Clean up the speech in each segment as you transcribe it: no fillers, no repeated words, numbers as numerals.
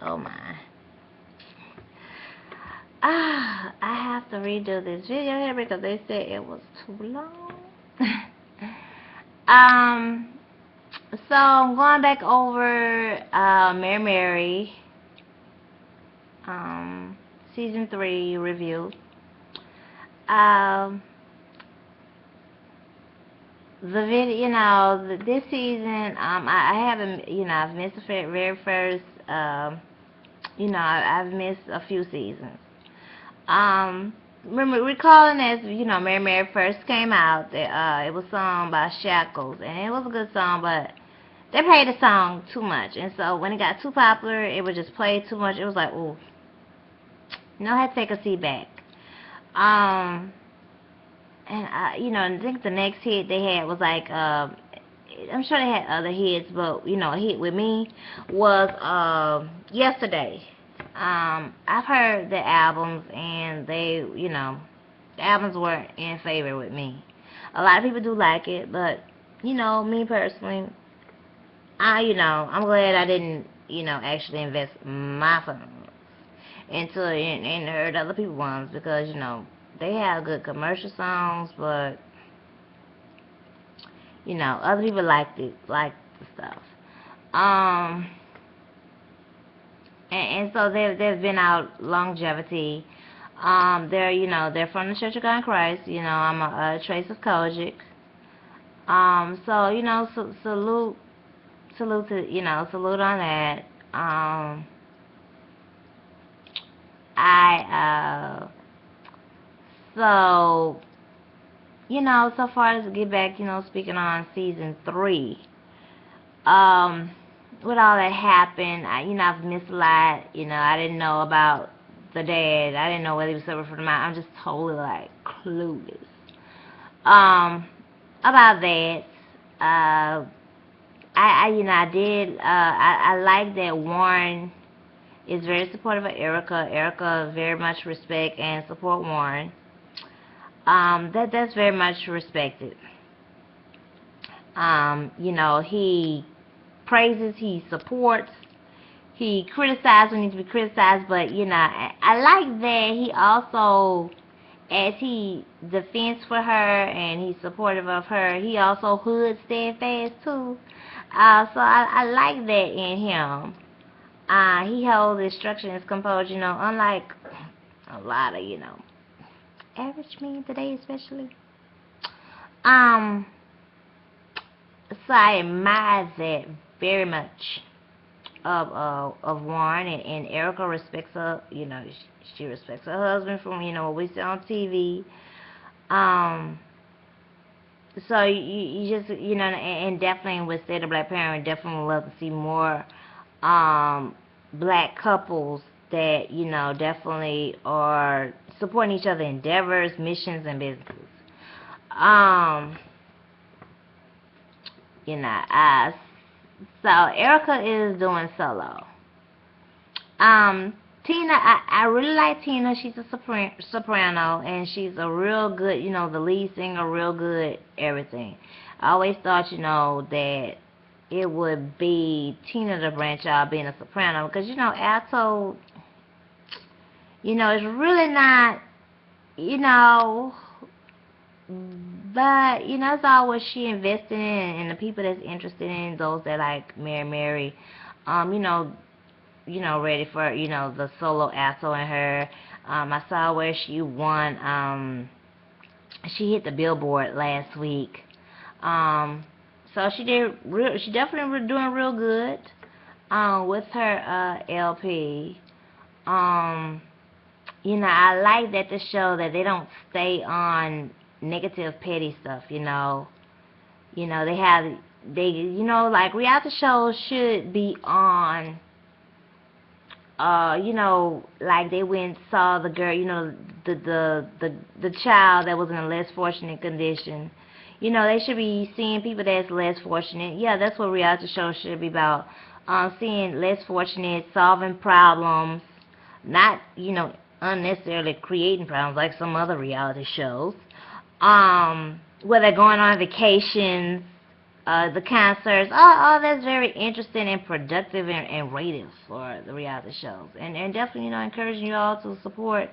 Oh my. Ah, I have to redo this video here because they said it was too long. um, so I'm going back over Mary Mary, um, season 3 review. Um, the video, this season, I haven't, I've missed the very first, I've missed a few seasons. Remember recalling as Mary Mary first came out, that it was sung by Shackles, and it was a good song, but they played the song too much, and so when it got too popular, it would just play too much. It was like, ooh, I had to take a seat back. And I think the next hit they had was like, I'm sure they had other hits, but a hit with me was Yesterday. I've heard the albums, and the albums weren't in favor with me. A lot of people do like it, but me personally, I'm glad I didn't, actually invest my funds into it and heard other people's ones, because they have good commercial songs, but other people liked the stuff. Um, and so they've been out longevity. They're from the Church of God in Christ. I'm a Trace of Kojic. So salute on that. I so so far as get back, speaking on season 3. Um, with all that happened, I've missed a lot. I didn't know about the dad. I didn't know whether he was suffering from the mind. I'm just totally like clueless. Um, about that, I like that Warren is very supportive of Erica. Erica very much respect and support Warren. That's very much respected. He praises, he supports, he criticizes when he needs to be criticized, but I like that he also, as he defends for her and he's supportive of her, he also hood steadfast too. So I like that in him. He holds his structure and his composure, unlike a lot of, average men today especially. Um, so I admire that very much of Warren, and Erica respects her. She respects her husband from what we see on TV. Um, so you just and definitely with State of Black Parent, definitely love to see more black couples that definitely are supporting each other endeavors, missions, and businesses. Um, you know, uh, so Erica is doing solo. Tina, I really like Tina. She's a soprano, and she's a real good, the lead singer, real good everything. I always thought, that it would be Tina to branch out being a soprano, because, alto, it's really not, you know, but, it's all what she invested in, and the people that's interested in, those that like Mary Mary, you know, ready for, the solo alto in her. I saw where she won, she hit the Billboard last week. So she definitely doing real good, with her, LP. Um, I like that the show that they don't stay on negative, petty stuff, they have, like reality shows should be on, like they went and saw the girl, the child that was in a less fortunate condition. They should be seeing people that's less fortunate. Yeah, that's what reality shows should be about. Seeing less fortunate, solving problems, not, unnecessarily creating problems like some other reality shows. Where they're going on vacations, the concerts, all that's very interesting and productive and rated for the reality shows. And definitely, encouraging you all to support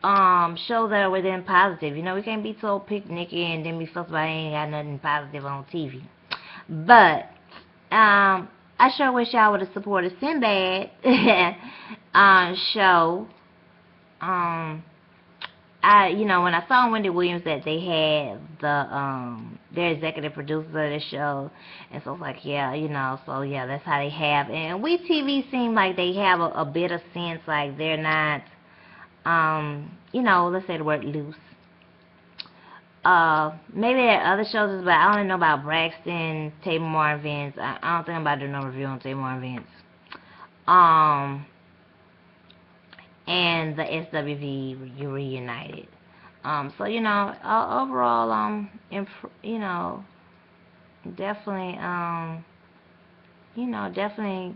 shows that are within positive. We can't be so picnicky and then be fussed about ain't got nothing positive on TV. But I sure wish y'all would have supported Sinbad show. When I saw Wendy Williams that they had their executive producer of the show, and so it's like, yeah, so yeah, that's how they have. And We TV seem like they have a bit of sense, like they're not, let's say the word loose. Maybe there are other shows, but I only know about Braxton, Tamar and Vince. I don't think I'm about to do no review on Tamar and Vince. And the SWV reunited. So overall, definitely, definitely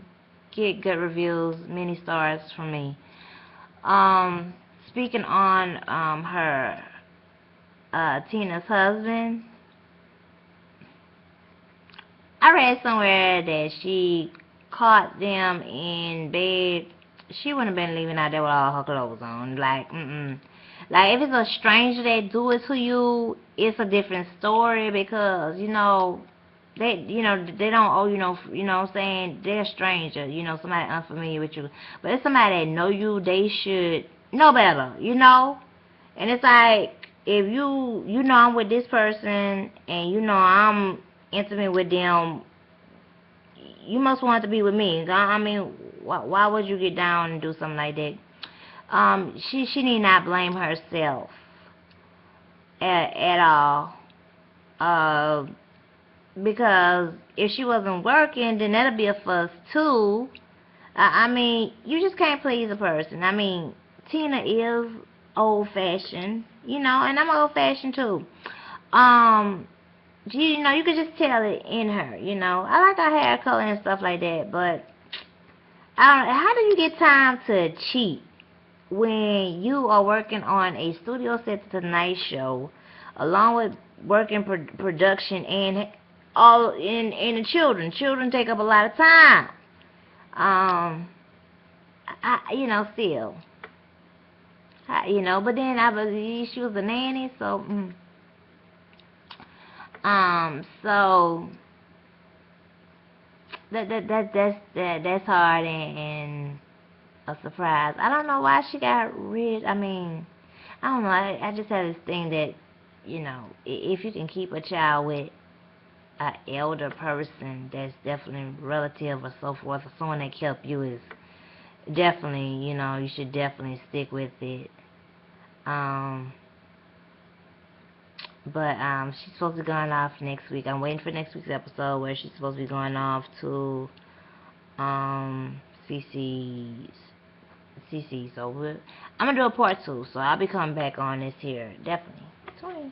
get good reviews, many stars from me. Speaking on her, Tina's husband, I read somewhere that she caught them in bed. She wouldn't have been leaving out there with all her clothes on. Like, Like, if it's a stranger that do it to you, it's a different story because, they don't owe what I'm saying? They're a stranger, somebody unfamiliar with you. But it's somebody that know you, they should know better. And it's like, if I'm with this person and I'm intimate with them, you must want to be with me. I mean, why would you get down and do something like that? She need not blame herself at all. Because if she wasn't working, then that'll be a fuss too. I mean, you just can't please a person. I mean, Tina is old-fashioned, and I'm old-fashioned too. You could just tell it in her, I like her hair color and stuff like that, but I don't. How do you get time to cheat when you are working on a studio set to Tonight Show, along with working production and all in the children? Children take up a lot of time. Still, but then I believe she was a nanny, so so that's hard and a surprise. I don't know why she got rid. I mean, I don't know. I just had this thing that, if you can keep a child with an elder person that's definitely relative or so forth, or someone that helped you, is definitely, you should definitely stick with it. But she's supposed to be going off next week. I'm waiting for next week's episode where she's supposed to be going off to CC's. So I'm gonna do a part 2. So I'll be coming back on this here, definitely. 20.